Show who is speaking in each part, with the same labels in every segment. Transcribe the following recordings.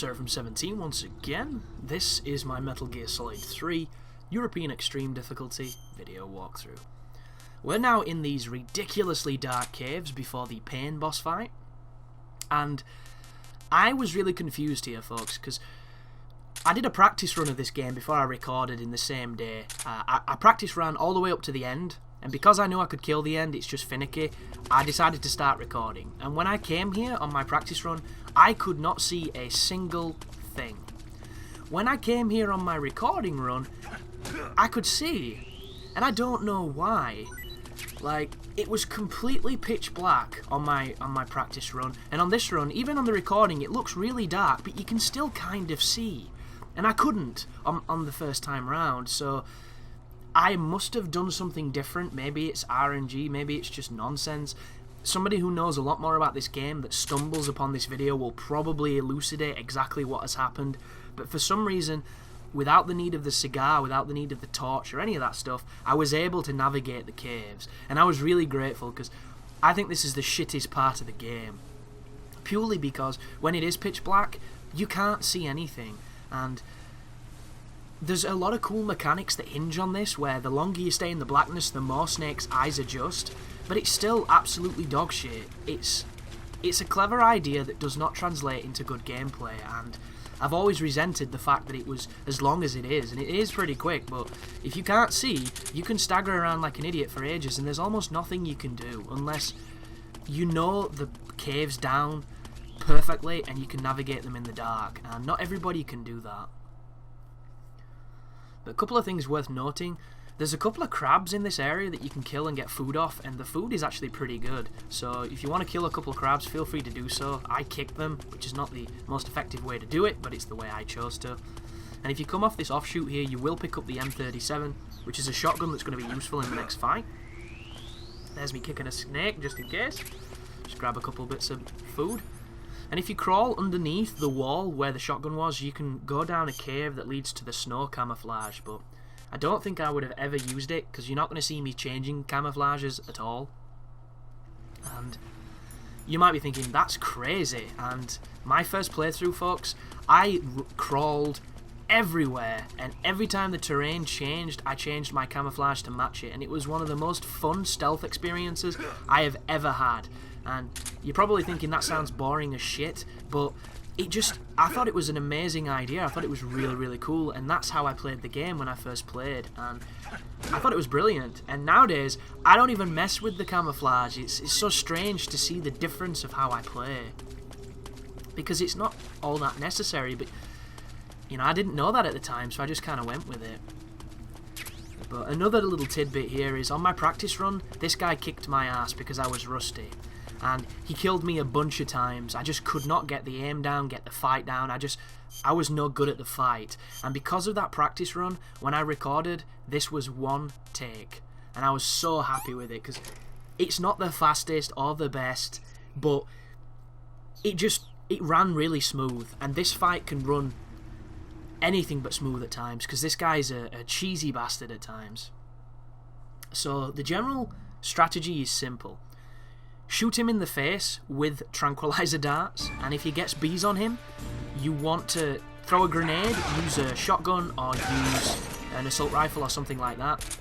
Speaker 1: Sarah from 17 once again. This is my Metal Gear Solid 3 European Extreme Difficulty video walkthrough. We're now in these ridiculously dark caves before the Pain boss fight, and I was really confused here, folks, because I did a practice run of this game before I recorded in the same day. I practice ran all the way up to the end, and because I knew I could kill the end, it's just finicky, I decided to start recording. And when I came here on my practice run, I could not see a single thing. When I came here on my recording run, I could see, and I don't know why. Like, it was completely pitch black on my practice run, and on this run, even on the recording, it looks really dark, but you can still kind of see. And I couldn't on the first time round, so I must have done something different. Maybe it's RNG, maybe it's just nonsense. Somebody who knows a lot more about this game that stumbles upon this video will probably elucidate exactly what has happened, but for some reason, without the need of the cigar, without the need of the torch or any of that stuff, I was able to navigate the caves, and I was really grateful because I think this is the shittest part of the game, purely because when it is pitch black, you can't see anything, and there's a lot of cool mechanics that hinge on this, where the longer you stay in the blackness, the more Snake's eyes adjust, but it's still absolutely dog shit. It's a clever idea that does not translate into good gameplay, and I've always resented the fact that it was as long as it is, and it is pretty quick, but if you can't see, you can stagger around like an idiot for ages, and there's almost nothing you can do unless you know the caves down perfectly and you can navigate them in the dark, and not everybody can do that. But a couple of things worth noting. There's a couple of crabs in this area that you can kill and get food off, and the food is actually pretty good. So if you want to kill a couple of crabs, feel free to do so. I kicked them, which is not the most effective way to do it, but it's the way I chose to. And if you come off this offshoot here, you will pick up the M37, which is a shotgun that's going to be useful in the next fight. There's me kicking a snake, just in case. Just grab a couple bits of food. And if you crawl underneath the wall where the shotgun was, you can go down a cave that leads to the snow camouflage, but I don't think I would have ever used it, because you're not going to see me changing camouflages at all. And you might be thinking, that's crazy. And my first playthrough, folks, I crawled everywhere, and every time the terrain changed, I changed my camouflage to match it, and it was one of the most fun stealth experiences I have ever had. And you're probably thinking that sounds boring as shit, but I thought it was an amazing idea. I thought it was really, really cool, and that's how I played the game when I first played, and I thought it was brilliant. And nowadays, I don't even mess with the camouflage. It's so strange to see the difference of how I play, because it's not all that necessary, but, you know, I didn't know that at the time, so I just kind of went with it. But another little tidbit here is, on my practice run, this guy kicked my ass because I was rusty. And he killed me a bunch of times. I just could not get the aim down, get the fight down. I was no good at the fight. And because of that practice run, when I recorded, this was one take. And I was so happy with it, because it's not the fastest or the best, but it ran really smooth. And this fight can run anything but smooth at times, because this guy's a cheesy bastard at times. So the general strategy is simple. Shoot him in the face with tranquilizer darts, and if he gets bees on him, you want to throw a grenade, use a shotgun, or use an assault rifle or something like that.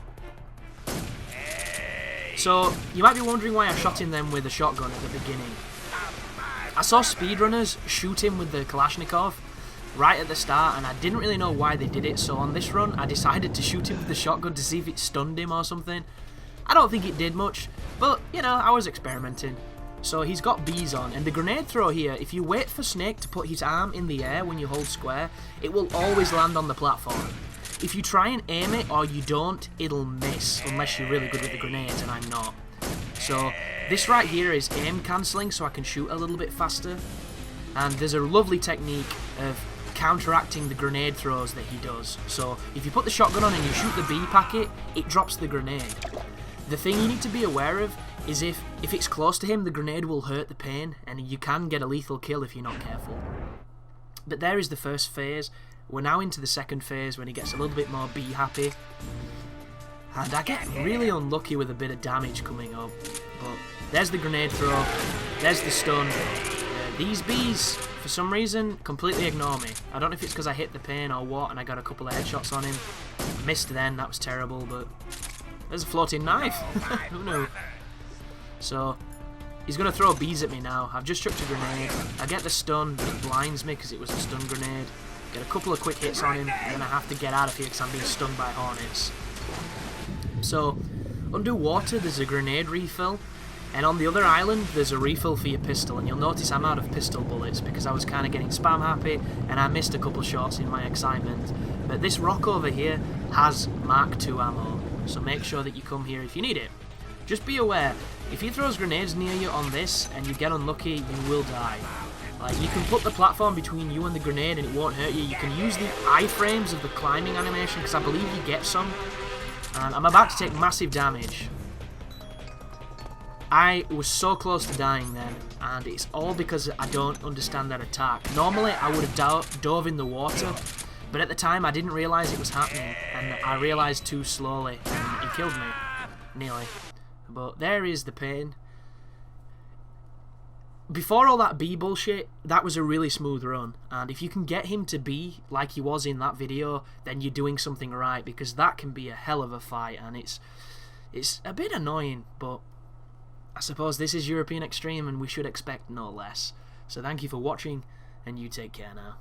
Speaker 1: So, you might be wondering why I shot him then with a shotgun at the beginning. I saw speedrunners shoot him with the Kalashnikov right at the start, and I didn't really know why they did it, so on this run I decided to shoot him with the shotgun to see if it stunned him or something. I don't think it did much, but, you know, I was experimenting. So he's got bees on, and the grenade throw here, if you wait for Snake to put his arm in the air when you hold square, it will always land on the platform. If you try and aim it or you don't, it'll miss, unless you're really good with the grenades, and I'm not. So this right here is aim cancelling, so I can shoot a little bit faster. And there's a lovely technique of counteracting the grenade throws that he does. So if you put the shotgun on and you shoot the bee packet, it drops the grenade. The thing you need to be aware of is if it's close to him, the grenade will hurt the pain, and you can get a lethal kill if you're not careful. But there is the first phase. We're now into the second phase, when he gets a little bit more bee happy. And I get really unlucky with a bit of damage coming up. But there's the grenade throw, there's the stun, These bees, for some reason, completely ignore me. I don't know if it's because I hit the pane or what, and I got a couple of headshots on him. Missed then, that was terrible, but there's a floating knife. Who knew? So, he's going to throw bees at me now. I've just chucked a grenade. I get the stun, but it blinds me because it was a stun grenade. Get a couple of quick hits on him, and then I have to get out of here because I'm being stunned by hornets. So, underwater there's a grenade refill, and on the other island there's a refill for your pistol, and you'll notice I'm out of pistol bullets because I was kind of getting spam happy and I missed a couple shots in my excitement. But this rock over here has Mark II ammo, so make sure that you come here if you need it. Just be aware, if he throws grenades near you on this and you get unlucky, you will die. Like, you can put the platform between you and the grenade and it won't hurt you. You can use the iframes of the climbing animation because I believe you get some. And I'm about to take massive damage. I was so close to dying then, and it's all because I don't understand that attack. Normally I would have dove in the water, but at the time I didn't realise it was happening, and I realised too slowly, and it killed me. Nearly. But there is the pain. Before all that bee bullshit, that was a really smooth run, and if you can get him to be like he was in that video, then you're doing something right, because that can be a hell of a fight, and it's a bit annoying, but I suppose this is European Extreme and we should expect no less. So thank you for watching, and you take care now.